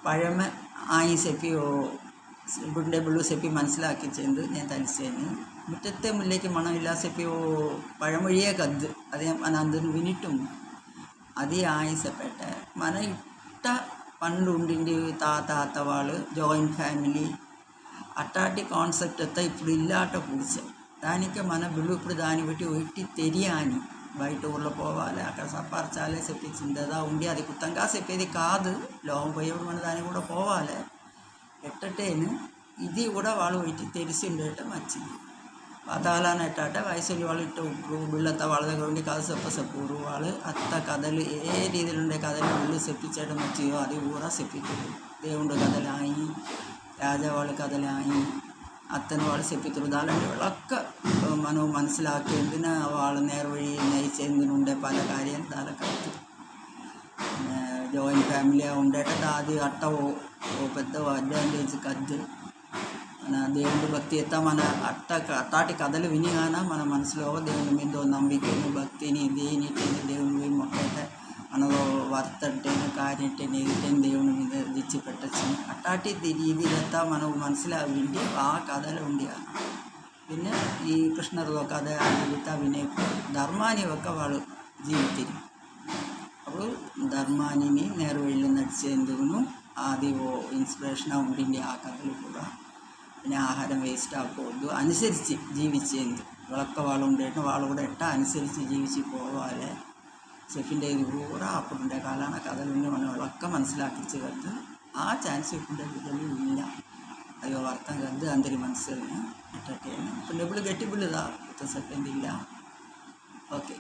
పഴమ ఆయి చెప్పి గుండె బుళ్ళు చెప్పి മനസ്സിലാക്കിച്ചെന്ത് ഞാൻ തലിച്ചേന് മുറ്റത്തെ മുല്ലേക്ക് മണമില്ല చెప్పి പഴമൊഴിയേ കద్దు అదే మన అందరిని వినిട്ടുం అది ఆయిసపెట్ట మన ఇట్ట పండు ఉండిండి తాత అత్తవాళ్ళు జాయింట్ ఫ్యామిలీ అట్టాటి కాన్సెప్ట్ అంతా ఇప్పుడు ఇల్లాట కూర్చే దానికి మన బిల్లు ఇప్పుడు దాన్ని బట్టి ఒట్టి తెలియాని బయట ఊళ్ళో పోవాలి అక్కడ సపార్చాలి చెప్పించిందా ఉండి అది కుత్తంగా చెప్పేది కాదు లోపం పోయేప్పుడు మన దానికి కూడా పోవాలి ఎట్టటేను ఇది కూడా వాళ్ళు ఇటు తెలిసి ఉండేటం మంచిది పాతాళాన్ని ఎట్టాట వయసులు వాళ్ళు ఇట్టు ఉప్పు బిళ్ళంతా వాళ్ళ దగ్గర ఉండి కథ చెప్పూరు వాళ్ళు అత్త కథలు ఏ రీతిలో ఉండే కథలు బిళ్ళు చెప్పించడం వచ్చియో అది కూడా చెప్పితురు దేవుడు కథలు ఆయి രാജാവാള് കഥലായി അത്തന് വാള് ചെപ്പിത്തുള്ളൂ ദാലണ്ടി വിളക്ക మనం മനസ്സിലാക്കിയതിന് വാള് നേർവഴി നയിച്ചതിനുണ്ട് പല കാര്യം దాలకత్తు జాయింట్ ఫ్యామిలీ ఉండేట అది అట్ట ఓ పెద్ద అడ్వాంటేజ్ కద్దు మన దేవుడి భక్తి ఎత్తా మన అట్టాటి కథలు వినిగాన మన మనసులో దేవుని మీద నమ్మికను భక్తిని దేనిటేని దేవుని మొక్కట మనలో వర్త అంటేనే కార్యం అంటేనే ఏదైతే దేవుని మీద తెచ్చిపెట్టచ్చు అట్టాటి രീതിയിലെത്താ మనం മനസ്സിലാ വേണ്ടി ആ കഥలు ഉണ്ട് പിന്നെ ഈ കൃഷ്ണരുടെ കഥ ജീവിത വിനയപ്പോൾ ധർമാനി ഒക്കെ వాళ్ళు జీవితిరి అప్పుడు ధర్మానిని నేర్వഴിയിൽ నడిచేందుకు అది ఓ ఇన్స్పిరేషన్ ఉండింది ఆ కథలు కూడా പിന്നെ ആഹാരം വേസ്റ്റ് ആക്കവద్దు അനുസരിച്ച് ജീവിച്ചേందు వాళ్ళొక్క వాళ్ళు ఉండేటం వాళ్ళు కూడా ఎట్టా అనుసరించి జీవించి పోవాలి చెప్పిండే ఇది కూడా అప్పుడుండే కాలాన కథలు ఉండి మనం వాళ్ళొక్క മനസ്സിലാക്കിച്ചവർക്ക് ആ ചാൻസ് ഇപ്പോഴത്തെ బిడ్డలు ഇല്ല అయ్యో అర్థం కాదు అందరి మనసుని అట్టేను ఇప్పుడు ఎప్పుడు గట్టి బిళ్ళదా కొత్త చెప్పింది ఇలా ఓకే